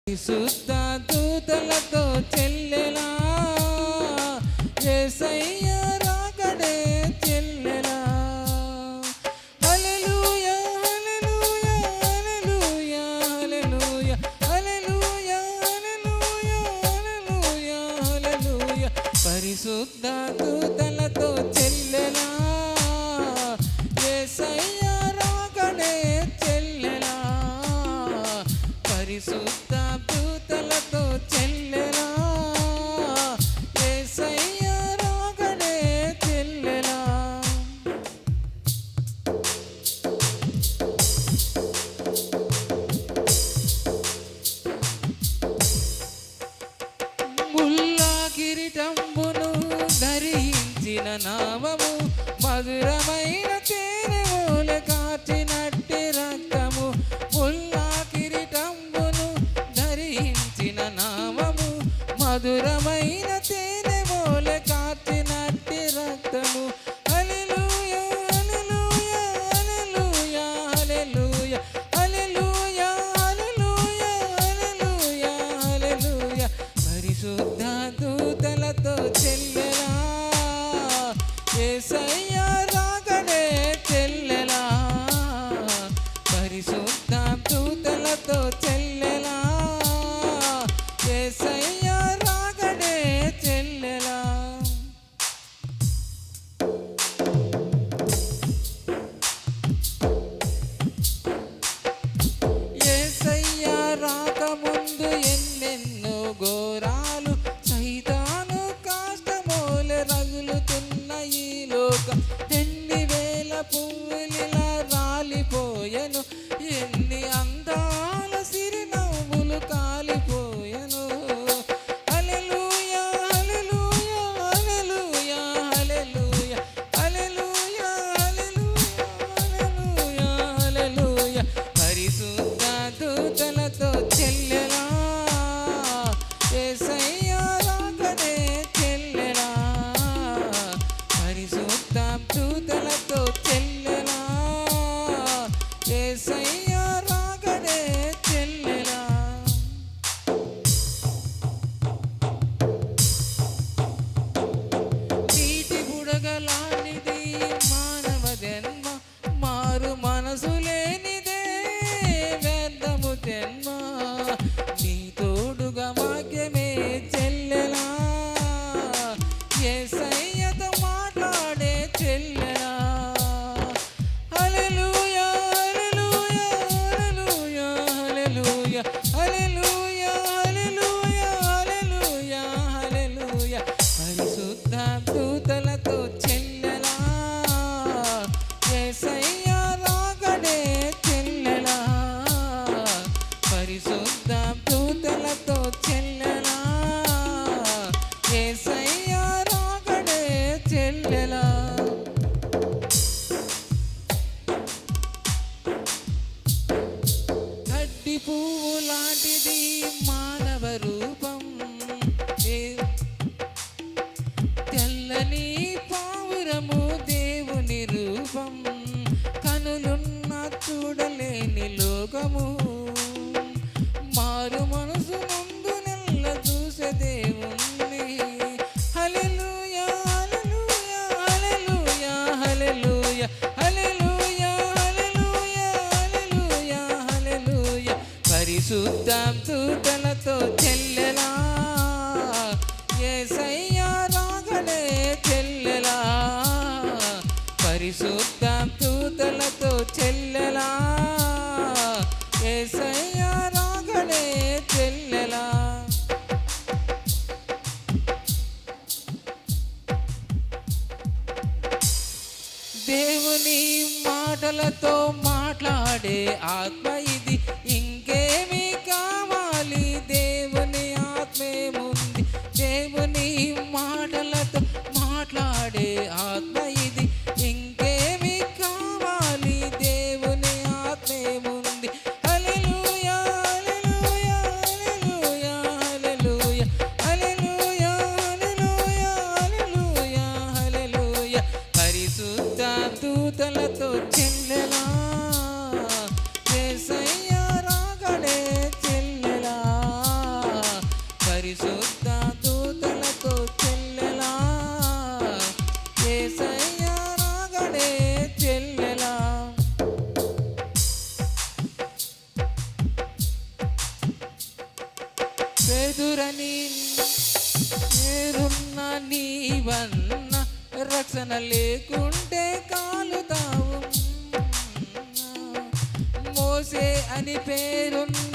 పరిశుద్ధ దూతలతో చెల్లెలా యేసయ్య రాకడే చెల్లెలా. హల్లెలూయా హల్లెలూయా హల్లెలూయా హల్లెలూయా హల్లెలూయా హల్లెలూయా హల్లెలూయా హల్లెలూయా. పరిశుద్ధ దూతలతో చెల్లెలా యేసయ్య రాకడే చెల్లెలా. పరిశుద్ధ దూతలతో చెల్లెలా యేసయ్య రాకడే చెల్లెలా. ముల్లా కిరీటంబును ధరించిన నామము మధురమైన తేనె కార్చినట్టి రక్తము. ముల్లా కిరీటంబును ధరించిన నామము మధురమైన తేనె కార్చినట్టి రక్తము. హల్లెలూయా హల్లెలూయా హల్లెలూయా హల్లెలూయా హల్లెలూయా హల్లెలూయా హల్లెలూయా హల్లెలూయా. పరిశుద్ధ దూతలతో చెల్లెలా యేసయ్య రాకడే చెల్లెలా. పరిశుద్ధ దూతలతో చెల్లెలా యేసయ్య రాకడే చెల్లెలా. యేసయ్య రాకముందు ఎన్నెన్నో ఘోరాలు సైతాను కాష్టమూలె రగులుతున్న ఈ లోకం. ఎన్ని వేల పువ్వులిలా రాలిపోయెను, ఎన్ని అందాల సిరినవ్వులు కాలిపోయెను. హల్లెలూయా హల్లెలూయా హల్లెలూయా హల్లెలూయా హల్లెలూయా హల్లెలూయా హల్లెలూయా. పరిశుద్ధ దూతలతో చెల్లెలా యేసయ్య రాకడే చెల్లెలా. పరిశుద్ధ దూతలతో చెల్లెలా యేసయ్య రాకడే చెల్లెలా. నీటి బుడగలానిది మానవ జన్మ, మారు మనసు లేనిదే వ్యర్థము జన్మ. నీ తోడుగా వాక్యమే చెల్లెలా యేసయ్యతో మాట్లాడే చెల్లెలా. హల్లెలూయా హల్లెలూయా హల్లెలూయా హల్లెలూయా హల్లెలూయా హల్లెలూయా హల్లెలూయా హల్లెలూయా. పరిశుద్ధ దూతలతో చెల్లెలా యేసయ్య రాకడే చెల్లెలా. పరిశుద్ధ దూతలతో చెల్లెలా యేసయ్య రాకడే చెల్లెలా. గడ్డి పువ్వు లాంటిది మానవ రూపం, తెల్లని పావురము దేవుని రూపం. కనులున్న చూడలేని లోకము, మారు మనసు ముందు నెల్ల చూసే దేవుణ్ణి. హల్లెలూయా హల్లెలూయా హల్లెలూయా హల్లెలూయా హల్లెలూయా హల్లెలూయా హల్లెలూయా హల్లెలూయా. పరిశుద్ధ దూతలతో చెల్లెలా యేసయ్య రాకడే చెల్లెలా. పరిశుద్ధ దూతలతో చెల్లెలా యేసయ్య రాకడే చెల్లెలా. దేవుని మాటలతో మాట్లాడే ఆత్మ ఇది, ఇంకేమి కావాలి దేవుని ఆత్మేముంది. దేవుని మాటలతో మాట్లాడే ఆత్మ ఇది, ఇంకేమి కావాలి దేవుని ఆత్మేముంది. హల్లెలూయా హల్లెలూయా హల్లెలూయా హల్లెలూయా హల్లెలూయా హల్లెలూయా హల్లెలూయా హల్లెలూయా. పరిశుద్ధ దూతలతో చెల్లెలా యేసయ్య రాకడే చెల్లెలా. పేదురని పేరున్న నీవన్న రక్షణ లేకుంటే కాలుతావు. మోసే అని పేరున్న